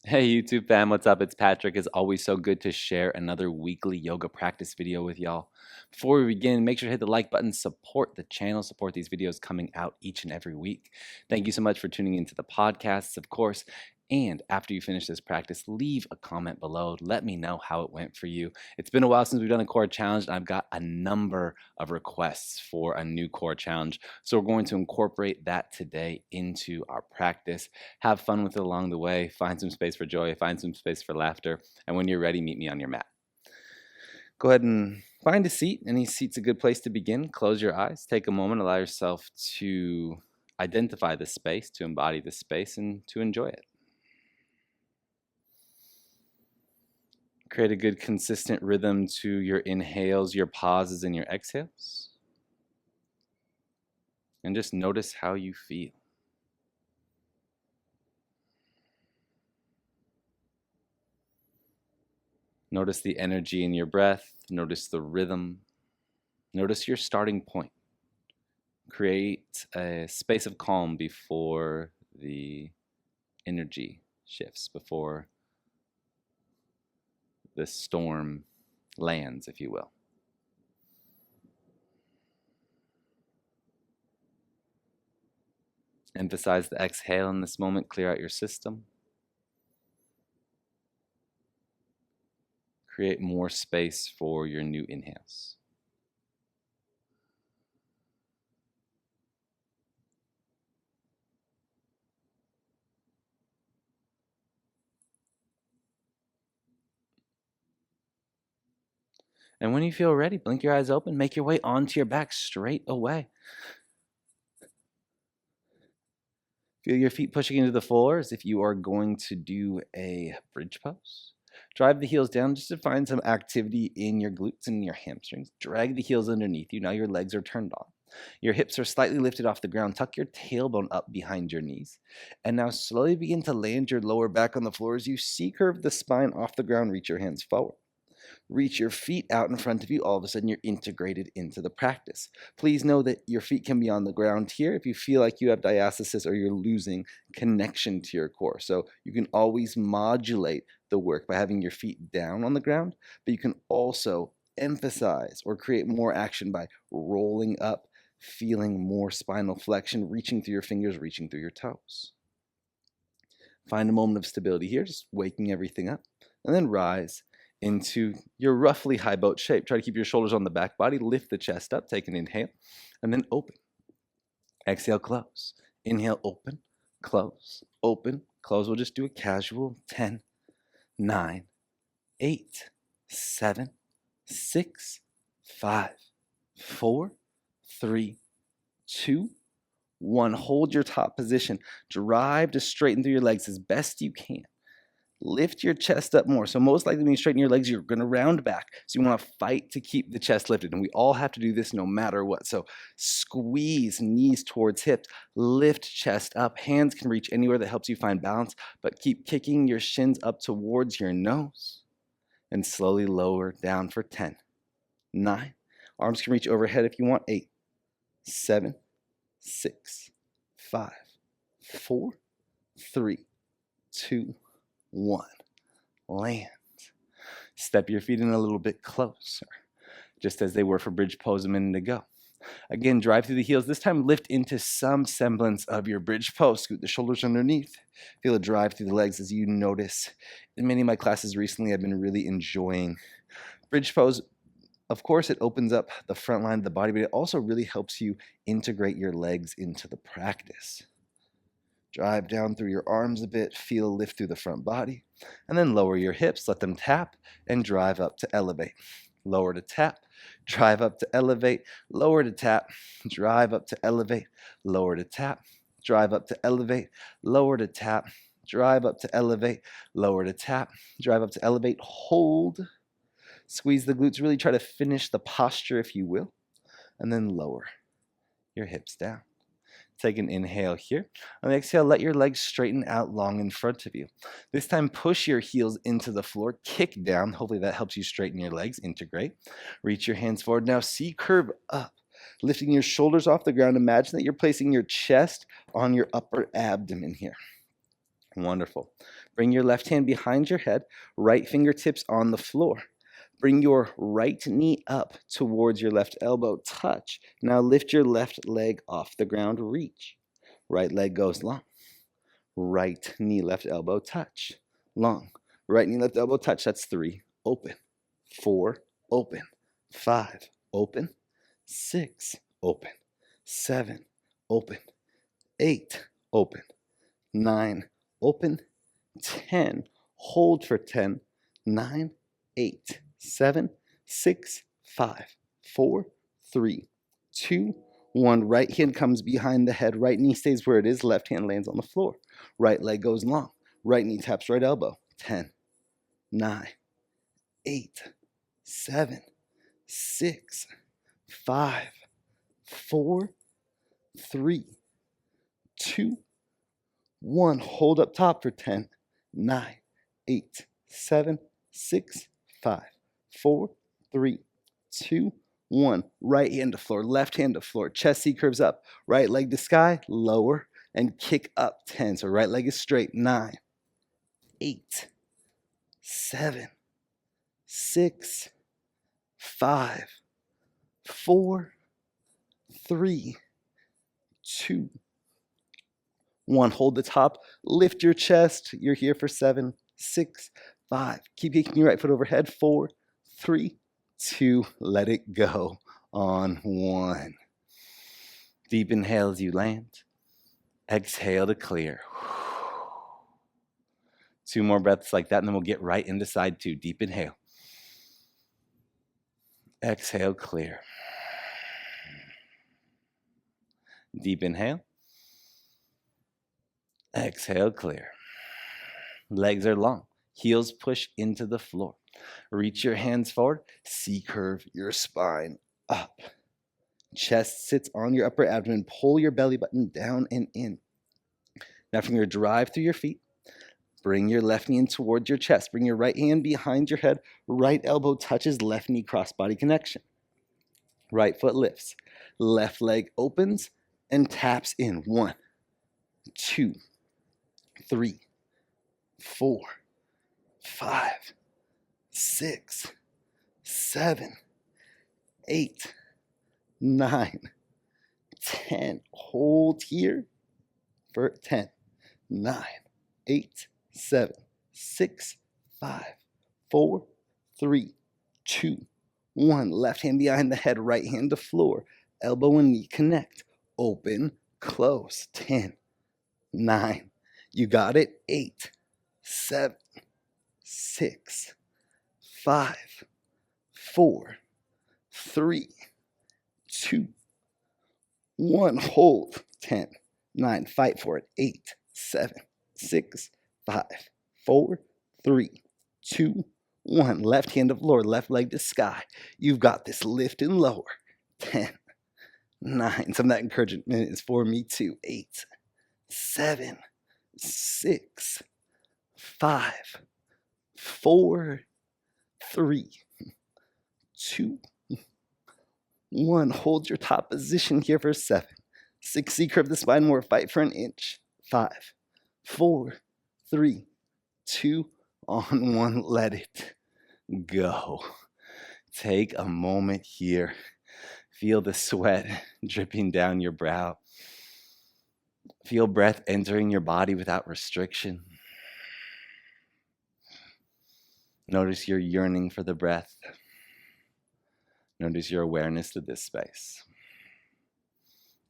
Hey YouTube fam, what's up? It's Patrick. It's always so good to share another weekly yoga practice video with y'all. Before we begin, make sure to hit the like button, support the channel, support these videos coming out each and every week. Thank you so much for tuning into the podcasts, of course. And after you finish this practice, leave a comment below. Let me know how it went for you. It's been a while since we've done a core challenge, and I've got a number of requests for a new core challenge. So we're going to incorporate that today into our practice. Have fun with it along the way. Find some space for joy, find some space for laughter. And when you're ready, meet me on your mat. Go ahead and find a seat. Any seat's a good place to begin. Close your eyes. Take a moment. Allow yourself to identify the space, to embody the space, and to enjoy it. Create a good consistent rhythm to your inhales, your pauses, and your exhales. And just notice how you feel. Notice the energy in your breath. Notice the rhythm. Notice your starting point. Create a space of calm before the energy shifts, before the storm lands, if you will. Emphasize the exhale in this moment. Clear out your system. Create more space for your new inhales. And when you feel ready, blink your eyes open, make your way onto your back straight away. Feel your feet pushing into the floor as if you are going to do a bridge pose. Drive the heels down just to find some activity in your glutes and your hamstrings. Drag the heels underneath you. Now your legs are turned on. Your hips are slightly lifted off the ground. Tuck your tailbone up behind your knees. And now slowly begin to land your lower back on the floor as you C-curve the spine off the ground. Reach your hands forward. Reach your feet out in front of you. All of a sudden, you're integrated into the practice. Please know that your feet can be on the ground here if you feel like you have diastasis or you're losing connection to your core. So you can always modulate the work by having your feet down on the ground, but you can also emphasize or create more action by rolling up, feeling more spinal flexion, reaching through your fingers, reaching through your toes. Find a moment of stability here, just waking everything up, and then rise into your roughly high boat shape. Try to keep your shoulders on the back body, lift the chest up, take an inhale, and then open. Exhale, close. Inhale, open, close, open, close. We'll just do a casual 10, 9, 8, 7, 6, 5, 4, 3, 2, 1. Hold your top position. Drive to straighten through your legs as best you can. Lift your chest up more. So most likely when you straighten your legs, you're going to round back. So you want to fight to keep the chest lifted. And we all have to do this no matter what. So squeeze knees towards hips. Lift chest up. Hands can reach anywhere that helps you find balance. But keep kicking your shins up towards your nose. And slowly lower down for 10, 9. Arms can reach overhead if you want. 8, 7, 6, 5, 4, 3, 2, 1. Land. Step your feet in a little bit closer, just as they were for bridge pose a minute ago. Again, drive through the heels. This time, lift into some semblance of your bridge pose. Scoot the shoulders underneath. Feel a drive through the legs as you notice. In many of my classes recently, I've been really enjoying bridge pose. Of course, it opens up the front line of the body, but it also really helps you integrate your legs into the practice. Drive down through your arms a bit, feel a lift through the front body, and then lower your hips, let them tap, and drive up to elevate. Lower to tap, drive up to elevate, lower to tap, drive up to elevate, lower to tap, drive up to elevate, lower to tap, drive up to elevate, lower to tap, drive up to elevate, hold, squeeze the glutes, really try to finish the posture if you will, and then lower your hips down. Take an inhale here. On the exhale, let your legs straighten out long in front of you. This time, push your heels into the floor, kick down. Hopefully that helps you straighten your legs, integrate. Reach your hands forward. Now C-curve up, lifting your shoulders off the ground. Imagine that you're placing your chest on your upper abdomen here. Wonderful. Bring your left hand behind your head, right fingertips on the floor. Bring your right knee up towards your left elbow, touch. Now lift your left leg off the ground, reach. Right leg goes long. Right knee, left elbow, touch. Long. Right knee, left elbow, touch. That's 3. Open. 4. Open. 5. Open. 6. Open. 7. Open. 8. Open. 9. Open. 10. Hold for 10. 9. 8. 7. 6. 5. 4. 3. 2. 1. Right hand comes behind the head. Right knee stays where it is. Left hand lands on the floor. Right leg goes long. Right knee taps right elbow. 10. 9. 8. 7. 6. 5. 4. 3. 2. 1. Hold up top for 10. 9. 8. 7. 6. 5. 4. 3. 2. 1. Right hand to floor, left hand to floor. Chest C curves up. Right leg to sky, lower, and kick up 10. So right leg is straight. 9. 8. 7. 6. 5. 4. 3. 2. 1. Hold the top. Lift your chest. You're here for 7. 6. 5. Keep kicking your right foot overhead. 4. 3. 2. Let it go on 1. Deep inhale as you land. Exhale to clear. 2 more breaths like that, and then we'll get right into side 2. Deep inhale. Exhale, clear. Deep inhale. Exhale, clear. Legs are long. Heels push into the floor. Reach your hands forward. C-curve your spine up. Chest sits on your upper abdomen. Pull your belly button down and in. Now from your drive through your feet, bring your left knee in towards your chest. Bring your right hand behind your head. Right elbow touches left knee cross-body connection. Right foot lifts. Left leg opens and taps in. 1, 2, 3, 4, 5, 6, 7, 8, 9, 10. Hold here for 10. 9, 8, 7, 6, 5, 4, 3, 2, 1. Left hand behind the head, right hand to floor. Elbow and knee connect. Open, close. 10, 9. You got it. 8, 7, 6, 5, 4, 3, 2, 1. Hold. 10, 9. Fight for it. 8, 7, 6, 5, 4, 3, 2, 1. Left hand to floor, left leg to sky. You've got this. Lift and lower. 10, 9. Some of that encouragement is for me too. 8, 7, 6, 5, 4, 3, 2, 1. Hold your top position here for 7. 6. C curve the spine more. Fight for an inch. 5, 4, 3, 2, on 1. Let it go. Take a moment here. Feel the sweat dripping down your brow. Feel breath entering your body without restriction. Notice your yearning for the breath. Notice your awareness to this space.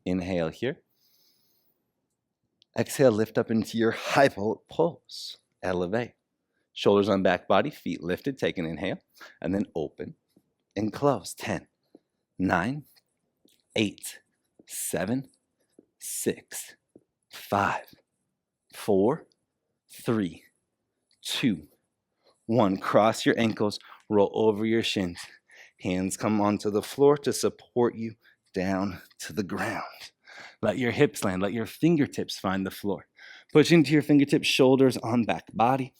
Inhale here. Exhale, lift up into your high pose. Elevate. Shoulders on back body, feet lifted. Take an inhale. And then open and close. 10, 9, 8, 7, 6, 5, 4, 3, 2, 1. Cross your ankles. Roll over your shins. Hands come onto the floor to support you down to the ground. Let your hips land. Let your fingertips find the floor. Push into your fingertips, shoulders on back body.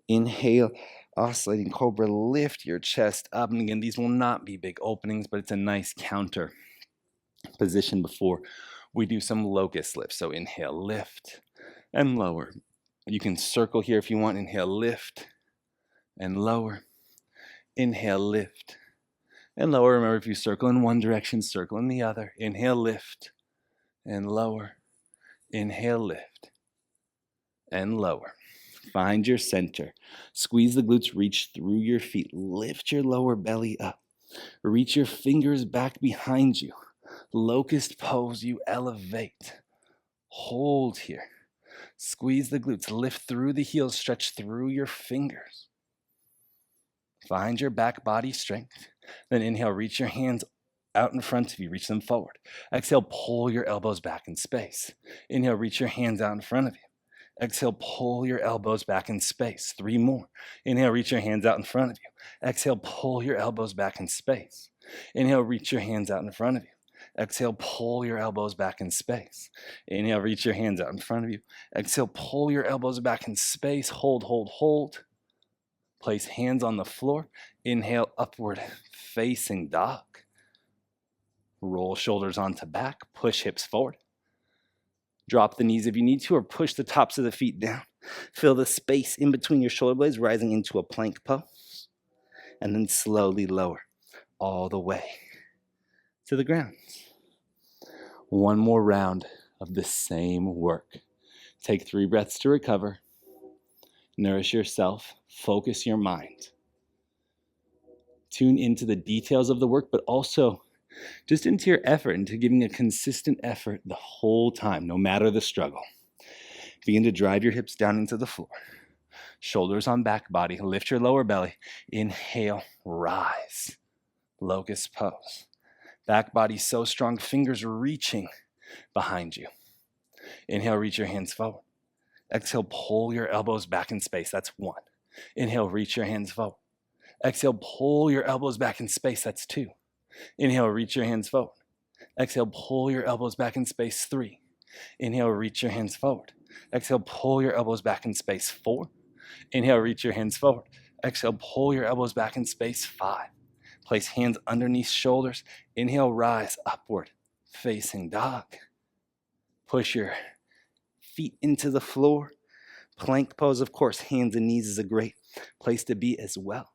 Inhale, oscillating cobra. Lift your chest up. And again, these will not be big openings, but it's a nice counter position before we do some locust lifts. So inhale, lift and lower. You can circle here if you want. Inhale, lift and lower. Inhale, lift and lower. Remember, if you circle in one direction, circle in the other. Inhale, lift and lower. Inhale, lift and lower. Find your center. Squeeze the glutes, reach through your feet. Lift your lower belly up. Reach your fingers back behind you. Locust pose, you elevate. Hold here. Squeeze the glutes, lift through the heels, stretch through your fingers. Find your back body strength. Then inhale, reach your hands out in front of you, reach them forward. Exhale, pull your elbows back in space. Inhale, reach your hands out in front of you. Exhale, pull your elbows back in space. 3 more. Inhale, reach your hands out in front of you. Exhale, pull your elbows back in space. Inhale, reach your hands out in front of you. Exhale, pull your elbows back in space. Inhale, reach your hands out in front of you. Exhale, pull your elbows back in space. Hold, hold, hold. Place hands on the floor. Inhale, upward facing dog. Roll shoulders onto back. Push hips forward. Drop the knees if you need to, or push the tops of the feet down. Fill the space in between your shoulder blades, rising into a plank pose. And then slowly lower all the way to the ground. One more round of the same work. Take 3 breaths to recover. Nourish yourself. Focus your mind. Tune into the details of the work, but also just into your effort, into giving a consistent effort the whole time, no matter the struggle. Begin to drive your hips down into the floor. Shoulders on back body. Lift your lower belly. Inhale, rise. Locust pose. Back body so strong, fingers reaching behind you. Inhale, reach your hands forward. Exhale, pull your elbows back in space. That's 1. Inhale, reach your hands forward. Exhale, pull your elbows back in space. That's 2. Inhale, reach your hands forward. Exhale, pull your elbows back in space. 3. Inhale, reach your hands forward. Exhale, pull your elbows back in space. 4. Inhale, reach your hands forward. Exhale, pull your elbows back in space. 5. Place hands underneath shoulders. Inhale, rise upward, facing dog. Push your feet into the floor. Plank pose, of course, hands and knees is a great place to be as well.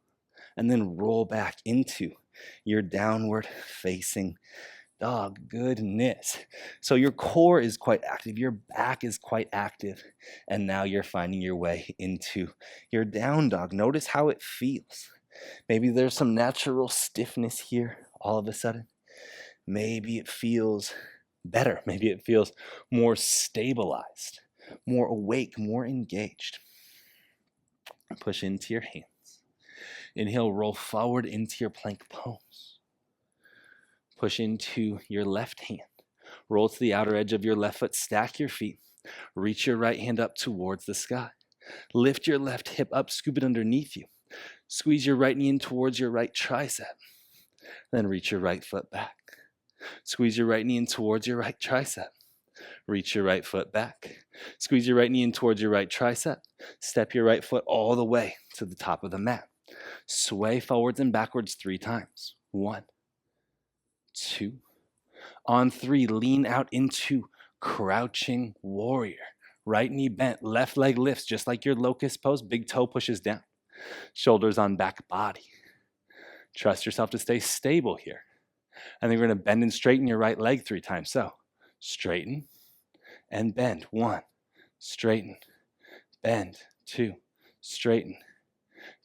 And then roll back into your downward facing dog. Goodness. So your core is quite active. Your back is quite active. And now you're finding your way into your down dog. Notice how it feels. Maybe there's some natural stiffness here all of a sudden. Maybe it feels better. Maybe it feels more stabilized, more awake, more engaged. Push into your hands. Inhale, roll forward into your plank pose. Push into your left hand. Roll to the outer edge of your left foot. Stack your feet. Reach your right hand up towards the sky. Lift your left hip up. Scoop it underneath you. Squeeze your right knee in towards your right tricep. Then reach your right foot back. Squeeze your right knee in towards your right tricep. Reach your right foot back. Squeeze your right knee in towards your right tricep. Step your right foot all the way to the top of the mat. Sway forwards and backwards 3 times. 1, 2. On 3, lean out into crouching warrior. Right knee bent, left leg lifts, just like your locust pose. Big toe pushes down. Shoulders on back body. Trust yourself to stay stable here. And then you're going to bend and straighten your right leg 3 times. So straighten and bend. 1, straighten, bend. 2, straighten,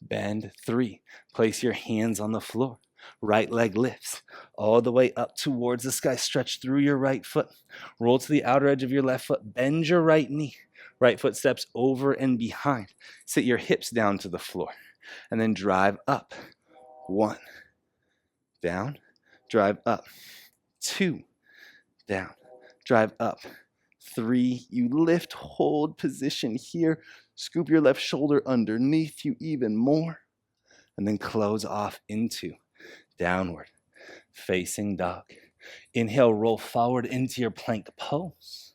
bend. 3. Place your hands on the floor. Right leg lifts all the way up towards the sky. Stretch through your right foot. Roll to the outer edge of your left foot. Bend your right knee. Right foot steps over and behind. Sit your hips down to the floor. And then drive up. 1. Down. Drive up. 2. Down. Drive up. 3. You lift, hold position here. Scoop your left shoulder underneath you even more. And then close off into downward facing dog. Inhale, roll forward into your plank pose.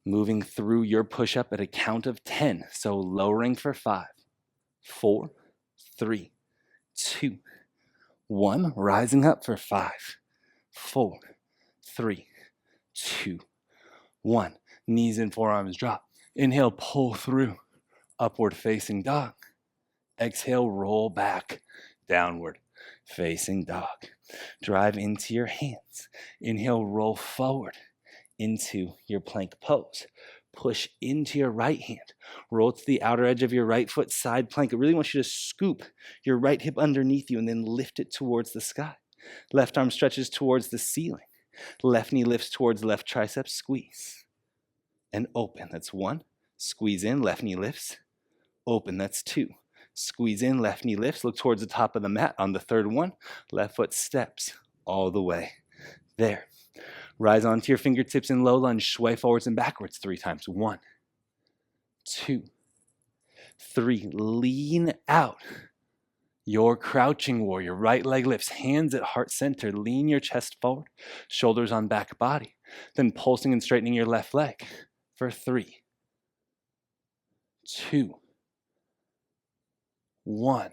Moving through your push-up at a count of 10. So lowering for 5, 4, 3, 2, 1. Rising up for 5, 4, 3, 2, 1. Knees and forearms drop. Inhale, pull through, upward facing dog. Exhale, roll back, downward facing dog. Drive into your hands. Inhale, roll forward into your plank pose. Push into your right hand. Roll to the outer edge of your right foot, side plank. I really want you to scoop your right hip underneath you and then lift it towards the sky. Left arm stretches towards the ceiling. Left knee lifts towards left tricep, squeeze. And open, that's 1. Squeeze in, left knee lifts. Open, that's 2. Squeeze in, left knee lifts. Look towards the top of the mat. On the third one, left foot steps all the way there. Rise onto your fingertips in low lunge. Sway forwards and backwards 3 times. 1, 2, 3. Lean out. Your crouching warrior. Right leg lifts. Hands at heart center. Lean your chest forward. Shoulders on back body. Then pulsing and straightening your left leg for 3, 2, 1.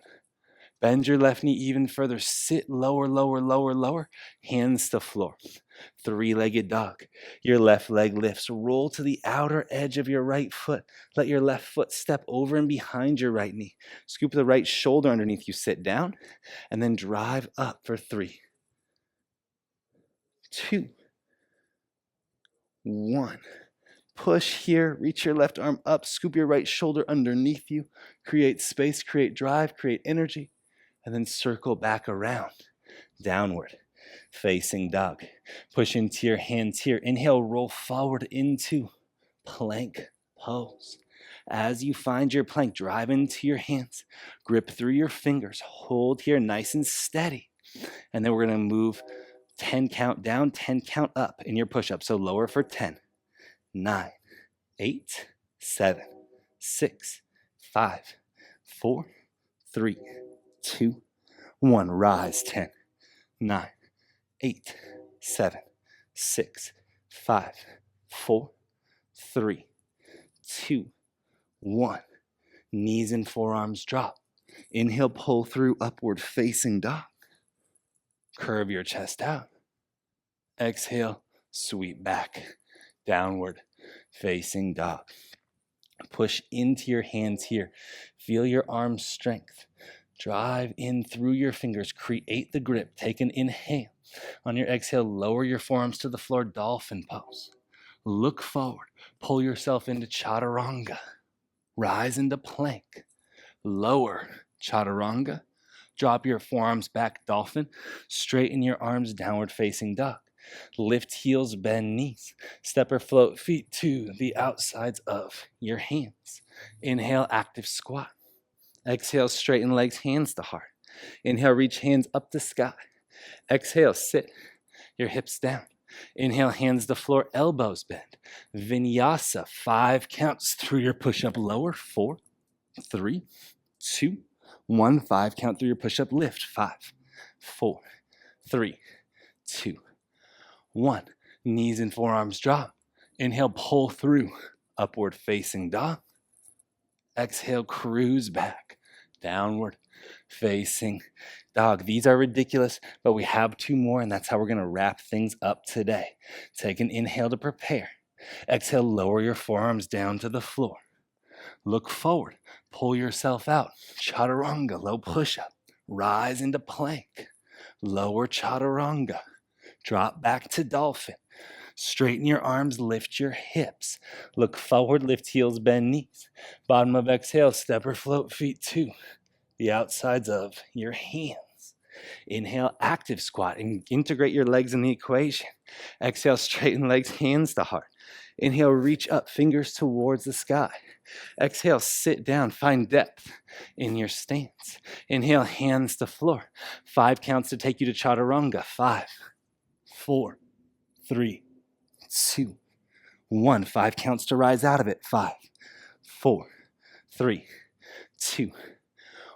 Bend your left knee even further. Sit lower, lower, lower, lower. Hands to floor. 3-legged dog. Your left leg lifts. Roll to the outer edge of your right foot. Let your left foot step over and behind your right knee. Scoop the right shoulder underneath you. Sit down and then drive up for 3, 2, 1. Push here, reach your left arm up, scoop your right shoulder underneath you, create space, create drive, create energy, and then circle back around, downward, facing dog. Push into your hands here. Inhale, roll forward into plank pose. As you find your plank, drive into your hands, grip through your fingers, hold here nice and steady, and then we're gonna move 10 count down, 10 count up in your push-up. So lower for 10, 9, 8, 7, 6, 5, 4, 3, 2, 1. Rise. 10, 9, 8, 7, 6, 5, 4, 3, 2, 1. Knees and forearms drop. Inhale, pull through, upward facing dog. Curve your chest out. Exhale, sweep back, downward facing dog. Push into your hands here. Feel your arm strength. Drive in through your fingers. Create the grip. Take an inhale. On your exhale, lower your forearms to the floor, dolphin pose. Look forward. Pull yourself into chaturanga. Rise into plank. Lower chaturanga. Drop your forearms back, dolphin. Straighten your arms, downward facing dog. Lift heels, bend knees. Step or float feet to the outsides of your hands. Inhale, active squat. Exhale, straighten legs, hands to heart. Inhale, reach hands up to sky. Exhale, sit your hips down. Inhale, hands to floor, elbows bend. Vinyasa, 5 counts through your push-up lower. 4, 3, 2, 1. 5 count through your push-up lift. 5, 4, 3, 2, 1. Knees and forearms drop. Inhale, pull through, upward facing dog. Exhale, cruise back, downward facing dog. These are ridiculous, but we have 2 more, and that's how we're gonna wrap things up today. Take an inhale to prepare. Exhale, lower your forearms down to the floor. Look forward, pull yourself out. Chaturanga, low push-up. Rise into plank. Lower chaturanga. Drop back to dolphin. Straighten your arms, lift your hips. Look forward, lift heels, bend knees. Bottom of exhale, step or float feet to the outsides of your hands. Inhale, active squat, and integrate your legs in the equation. Exhale, straighten legs, hands to heart. Inhale, reach up, fingers towards the sky. Exhale, sit down, find depth in your stance. Inhale, hands to floor. 5 counts to take you to chaturanga. 5, 4, 3, 2, 1. 5 counts to rise out of it. 5, 4, 3, 2,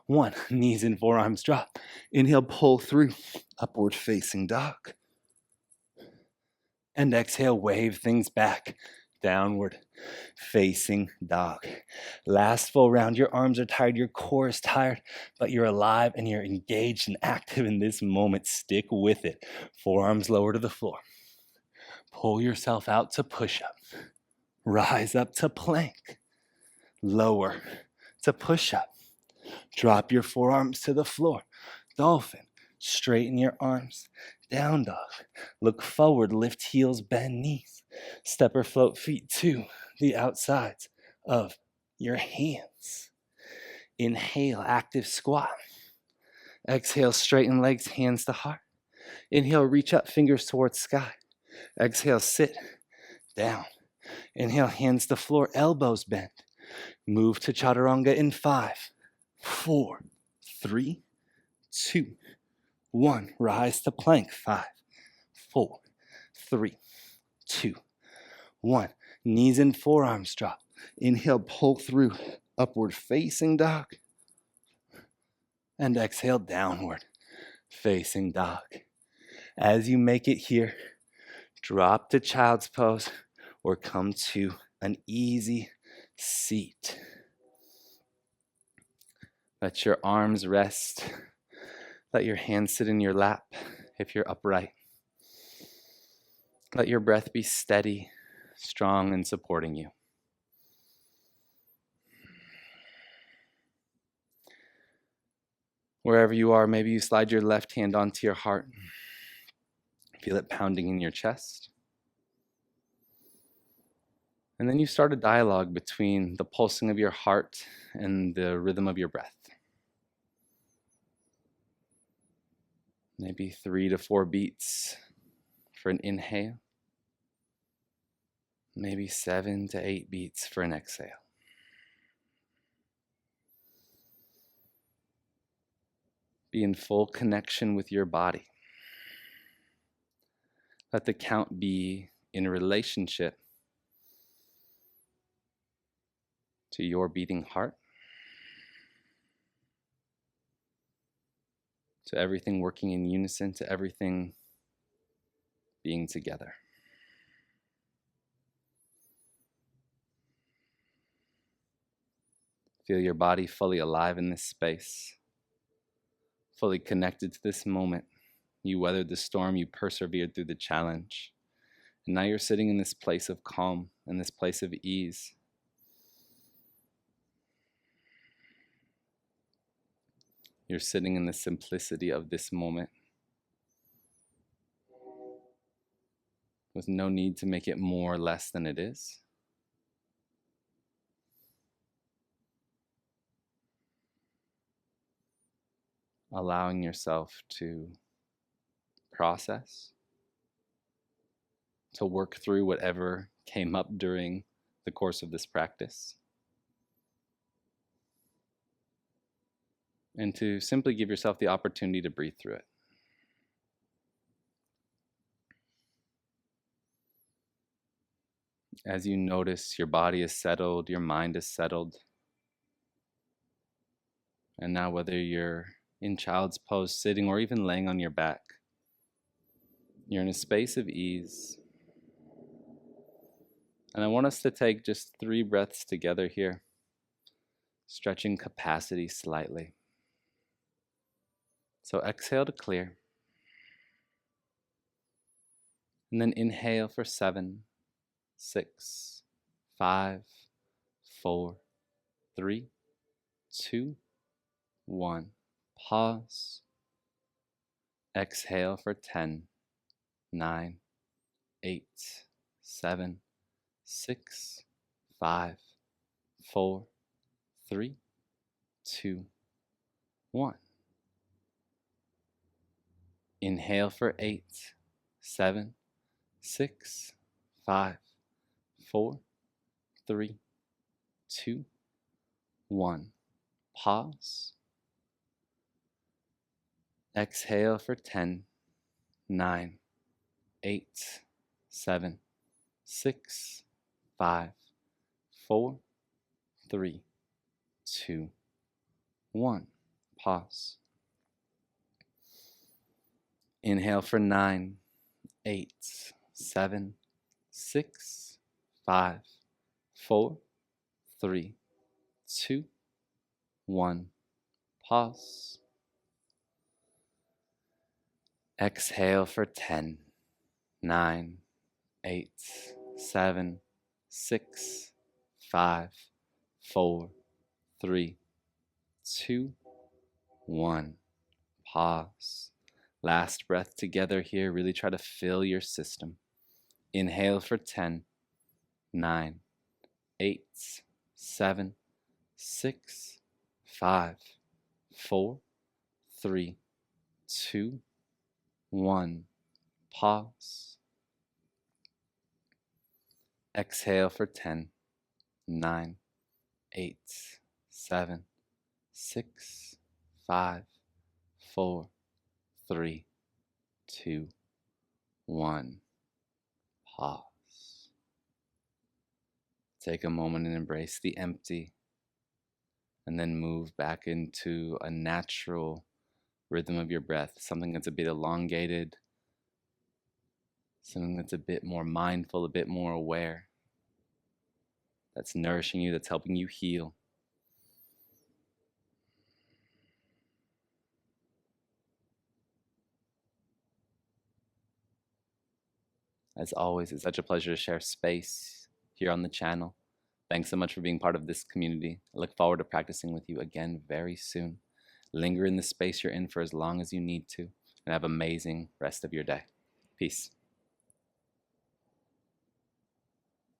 1. Knees and forearms drop. Inhale, pull through, upward facing dog. And exhale, wave things back, downward facing dog. Last full round. Your arms are tired, your core is tired, but you're alive and you're engaged and active in this moment. Stick with it. Forearms lower to the floor. Pull yourself out to push up. Rise up to plank. Lower to push-up. Drop your forearms to the floor. Dolphin. Straighten your arms. Down dog. Look forward, lift heels, bend knees. Step or float feet to the outsides of your hands. Inhale, active squat. Exhale, straighten legs, hands to heart. Inhale, reach up, fingers towards sky. Exhale, sit down. Inhale, hands to floor, elbows bent. Move to chaturanga in 5, 4, 3, 2, 1. Rise to plank. 5, 4, 3, 2, 1. Knees and forearms drop. Inhale, pull through. Upward facing dog. And exhale, downward facing dog. As you make it here, drop to child's pose or come to an easy seat. Let your arms rest. Let your hands sit in your lap if you're upright. Let your breath be steady, strong, and supporting you. Wherever you are, maybe you slide your left hand onto your heart. Feel it pounding in your chest. And then you start a dialogue between the pulsing of your heart and the rhythm of your breath. Maybe 3 to 4 beats for an inhale. Maybe 7 to 8 beats for an exhale. Be in full connection with your body. Let the count be in relationship to your beating heart, to everything working in unison, to everything being together. Feel your body fully alive in this space, fully connected to this moment. You weathered the storm, you persevered through the challenge. And now you're sitting in this place of calm, in this place of ease. You're sitting in the simplicity of this moment with no need to make it more or less than it is. Allowing yourself to process, to work through whatever came up during the course of this practice, and to simply give yourself the opportunity to breathe through it. As you notice your body is settled, your mind is settled, and now whether you're in child's pose, sitting, or even laying on your back, you're in a space of ease. And I want us to take just 3 breaths together here, stretching capacity slightly. So exhale to clear. And then inhale for 7, 6, 5, 4, 3, 2, 1. Pause. Exhale for 10, 9, 8, 7, 6, 5, 4, 3, 2, 1. Inhale for 8, 7, 6, 5, 4, 3, 2, 1. Pause. Exhale for 10, 9, 8, 7, 6, 5, 4, 3, 2, 1. Pause. Inhale for 9, 8, 7, 6, 5, 4, 3, 2, 1. Pause. Exhale for 10, 9, 8, 7, 6, 5, 4, 3, 2, 1. Pause. Last breath together here. Really try to fill your system. Inhale for 10, 9, 8, 7, 6, 5, 4, 3, 2, 1. Pause. Exhale for 10, 9, 8, 7, 6, 5, 4, 3, 2, 1. Pause. Take a moment and embrace the empty, and then move back into a natural rhythm of your breath, something that's a bit elongated, something that's a bit more mindful, a bit more aware, that's nourishing you, that's helping you heal. As always, it's such a pleasure to share space here on the channel. Thanks so much for being part of this community. I look forward to practicing with you again very soon. Linger in the space you're in for as long as you need to, and have an amazing rest of your day. Peace.